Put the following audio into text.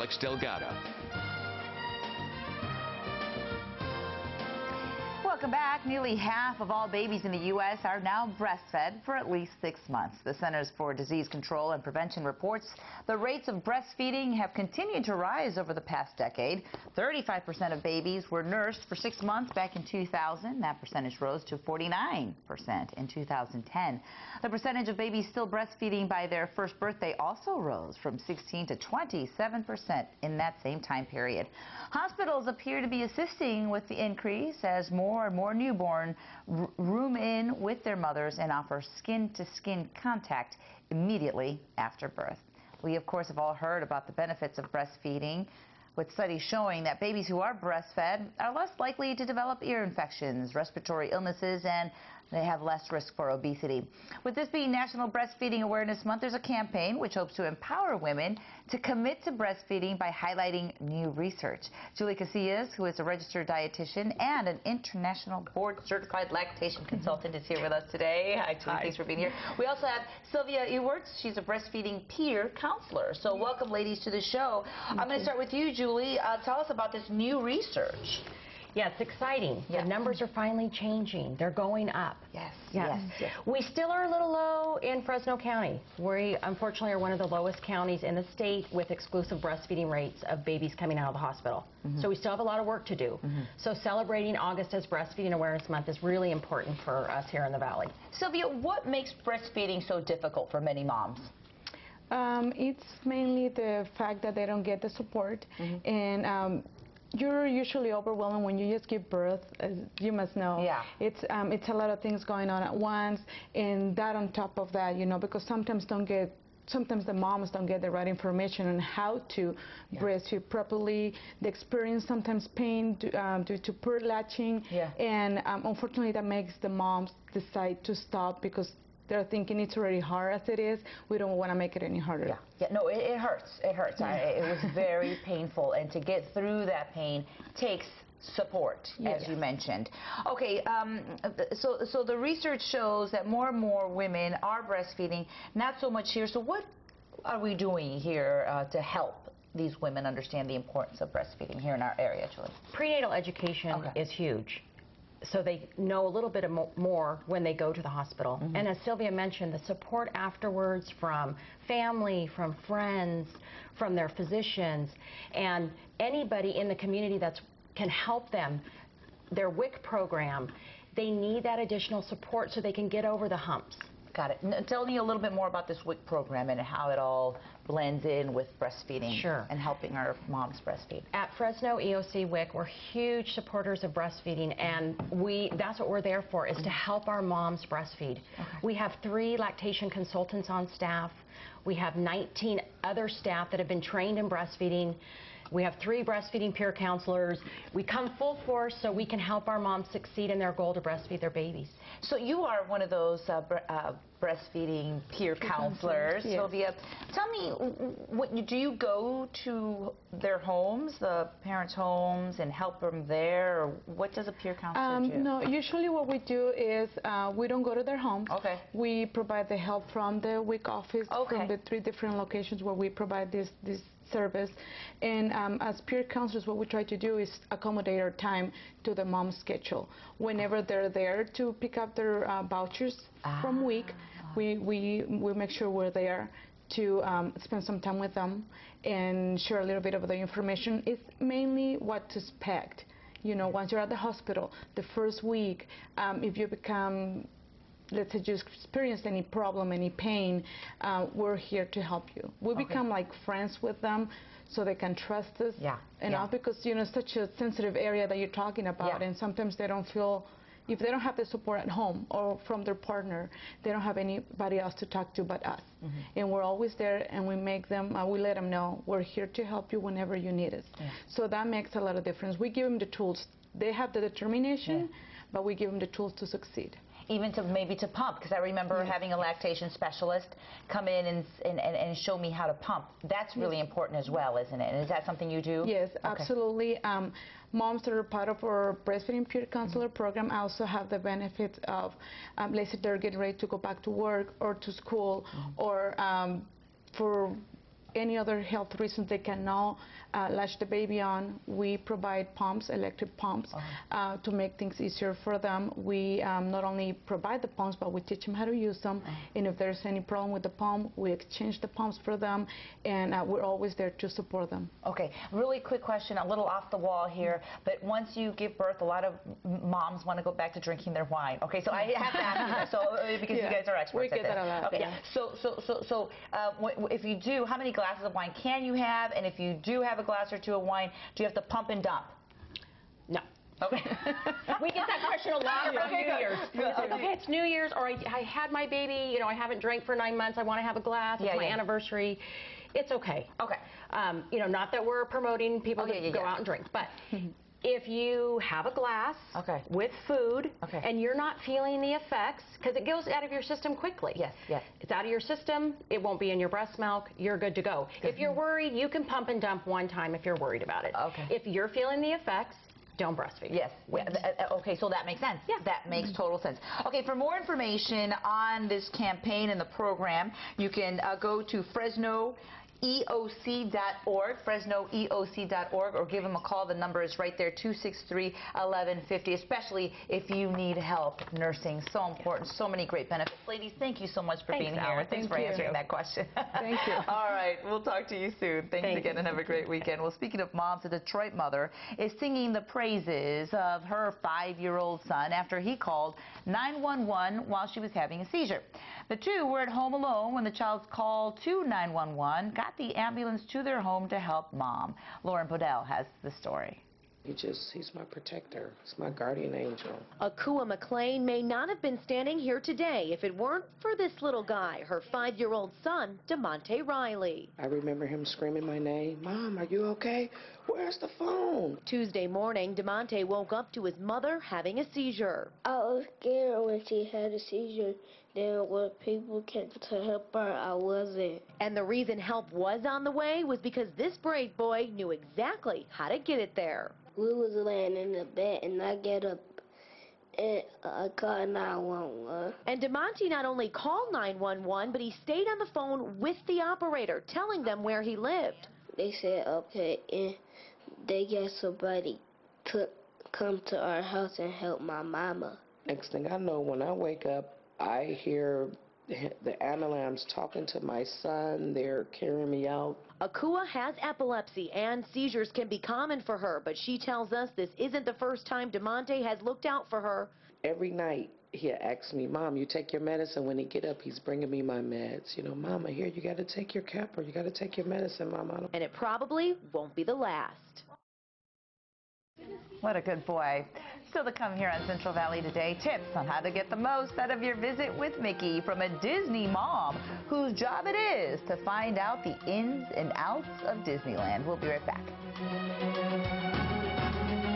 Alex Delgado. Welcome back. Nearly half of all babies in the U.S. are now breastfed for at least 6 months. The Centers for Disease Control and Prevention reports the rates of breastfeeding have continued to rise over the past decade. 35% of babies were nursed for 6 months back in 2000. That percentage rose to 49% in 2010. The percentage of babies still breastfeeding by their first birthday also rose from 16 to 27% in that same time period. Hospitals appear to be assisting with the increase as more and more newborn room in with their mothers and offer skin-to-skin contact immediately after birth. We, of course, have all heard about the benefits of breastfeeding, with studies showing that babies who are breastfed are less likely to develop ear infections, respiratory illnesses, and they have less risk for obesity. With this being National Breastfeeding Awareness Month, there's a campaign which hopes to empower women to commit to breastfeeding by highlighting new research. Julie KSEE, who is a registered dietitian and an international board-certified lactation consultant, is here with us today. Hi, Julie. Thanks for being here. We also have Sylvia Ewerts. She's a breastfeeding peer counselor. So welcome, ladies, to the show. I'm going to start with you, Julie. Tell us about this new research. Yeah, it's exciting. Yeah. The numbers are finally changing. They're going up. Yes. We still are a little low in Fresno County. We, unfortunately, are one of the lowest counties in the state with exclusive breastfeeding rates of babies coming out of the hospital. So we still have a lot of work to do. So celebrating August as Breastfeeding Awareness Month is really important for us here in the Valley. Sylvia, what makes breastfeeding so difficult for many moms? It's mainly the fact that they don't get the support, and you're usually overwhelmed when you just give birth, as you must know. Yeah. It's a lot of things going on at once, and that on top of that, you know, because sometimes the moms don't get the right information on how to breastfeed properly. They experience sometimes pain due to poor latching, and unfortunately that makes the moms decide to stop because they're thinking it's already hard as it is. We don't want to make it any harder. No, it hurts. It hurts. It was very painful, and to get through that pain takes support, as you mentioned. Okay, so the research shows that more and more women are breastfeeding, not so much here. So what are we doing here to help these women understand the importance of breastfeeding here in our area, Julie? Prenatal education is huge. So they know a little bit more when they go to the hospital. And as Sylvia mentioned, the support afterwards from family, from friends, from their physicians, and anybody in the community that can help them, their WIC program, they need that additional support so they can get over the humps. Got it. Tell me a little bit more about this WIC program and how it all blends in with breastfeeding and helping our moms breastfeed. At Fresno EOC WIC, we're huge supporters of breastfeeding, and that's what we're there for, is to help our moms breastfeed. We have 3 lactation consultants on staff. We have 19 other staff that have been trained in breastfeeding. We have 3 breastfeeding peer counselors. We come full force so we can help our moms succeed in their goal to breastfeed their babies. So you are one of those breastfeeding peer counselors. Sylvia, tell me, do you go to their homes, the parents' homes, and help them there? Or what does a peer counselor do? No, usually what we do is we don't go to their homes. We provide the help from the WIC office, from the 3 different locations where we provide this service. And as peer counselors, what we try to do is accommodate our time to the mom's schedule. Whenever they're there to pick up their vouchers from WIC, we make sure we're there to spend some time with them and share a little bit of the information. It's mainly what to expect. You know, once you're at the hospital, the first week, if you become, let's say, you experience any problem, any pain, we're here to help you. We become like friends with them so they can trust us. Because, you know, it's such a sensitive area that you're talking about, and sometimes they don't feel, if they don't have the support at home or from their partner, they don't have anybody else to talk to but us. And we're always there, and we make them, we let them know we're here to help you whenever you need us. So that makes a lot of difference. We give them the tools. They have the determination, but we give them the tools to succeed. Even to maybe to pump, because I remember having a lactation specialist come in and show me how to pump. That's really important as well, isn't it? And is that something you do? Yes, absolutely. Moms that are part of our breastfeeding peer counselor program also have the benefit of, let's say they're getting ready to go back to work or to school, or for any other health reasons they cannot latch the baby on, we provide pumps, electric pumps, to make things easier for them. We not only provide the pumps, but we teach them how to use them. And if there's any problem with the pump, we exchange the pumps for them, and we're always there to support them. Okay, really quick question, a little off the wall here, but once you give birth, a lot of moms want to go back to drinking their wine. Okay, so I have to ask you that, so, because you guys are experts at this. That a lot. Okay, so if you do, how many glasses of wine can you have? And if you do have a glass or two of wine, do you have to pump and dump? No. Okay. We get that question a lot around New Year's. Okay, it's New Year's, or I had my baby, you know, I haven't drank for 9 months, I want to have a glass, it's my anniversary. It's okay. Okay. You know, not that we're promoting people to go out and drink, but if you have a glass with food and you're not feeling the effects, because it goes out of your system quickly. Yes, yes. It's out of your system, it won't be in your breast milk, you're good to go. If you're worried, you can pump and dump one time if you're worried about it. Okay. If you're feeling the effects, don't breastfeed. Yes. Okay, so that makes sense. Yeah. That makes total sense. Okay, for more information on this campaign and the program, you can go to Fresno EOC.org, FresnoEOC.org, or give them a call. The number is right there, 263-1150, especially if you need help nursing. So important, so many great benefits. Ladies, thank you so much for being here. Thanks for answering that question. Thank you. All right, we'll talk to you soon. Thanks again, and have a great weekend. Well, speaking of moms, a Detroit mother is singing the praises of her 5-year-old son after he called 911 while she was having a seizure. The two were at home alone when the child's call to 911 got the ambulance to their home to help mom. Lauren Podell has the story. He's my protector. He's my guardian angel. Akua McLean may not have been standing here today if it weren't for this little guy, her 5-year-old son, DeMonte Riley. I remember him screaming my name. Mom, are you okay? Where's the phone? Tuesday morning, DeMonte woke up to his mother having a seizure. I was scared when she had a seizure. Then when people came to help her, I wasn't. And the reason help was on the way was because this brave boy knew exactly how to get it there. We was laying in the bed, and I get up and I called 911. And DeMonte not only called 911, but he stayed on the phone with the operator, telling them where he lived. They said, okay, and they got somebody to come to our house and help my mama. Next thing I know, when I wake up, I hear the ambulance talking to my son. They're carrying me out. Akua has epilepsy and seizures can be common for her, but she tells us this isn't the first time DeMonte has looked out for her. Every night he asks me, Mom, you take your medicine? When he get up, he's bringing me my meds. You know, Mama, here, you got to take your cap or you got to take your medicine, Mama. And it probably won't be the last. What a good boy. Still to come here on Central Valley Today, tips on how to get the most out of your visit with Mickey from a Disney mom whose job it is to find out the ins and outs of Disneyland. We'll be right back.